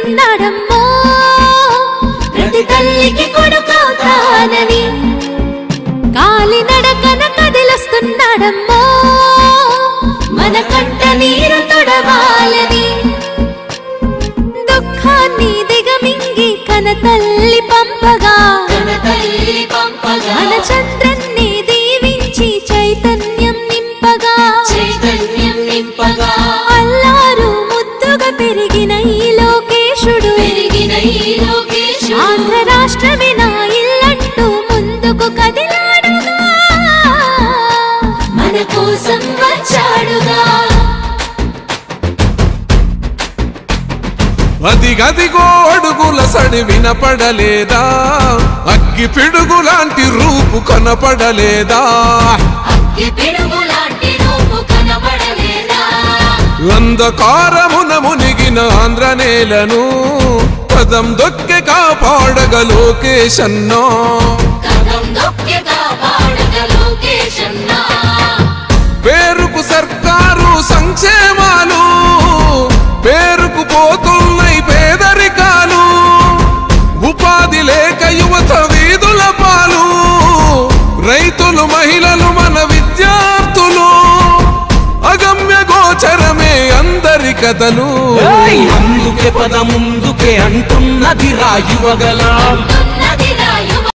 తీరుస్తున్నాడమ్మో ప్రతి తల్లికి కొడుకవుతానని కాలినడకన కదిలొస్తున్నాడమ్మో మన కంట నీరు తొడవాలని దుఃఖాన్ని దిగమింగి కనతల్లి పంపగా మన చంద్రన్ని దీవించి చైతన్యం నింపగా అల్లారు ముద్దుగా పెరిగిన ఈ లోకేశుడు ఆంధ్ర రాష్ట్రమే నా ఇల్లంటూ ముందుకు కదిలాడుగా మన కోసం వచ్చాడుగా అదిగదిగో అడుగుల సడి వినపడలేదా అగ్గి పిడుగులాంటి రూపు కనపడలేదా అంధకారమున మునిగిన ఆంధ్ర నేలను పదం దొక్కె కాపాడగ లోకేశన్నా పేరుకు సర్కారు సంక్షేమాలు పేరుకు పోతున్నాయి పేదరికాలు ఉపాధి లేక యువత వీధుల పాలు రైతులు మహిళలు మన విద్యార్థులు అగమ్య గోచరమే అందరి కథలు అందుకే పద ముందుకే అంటున్నది రా యువగల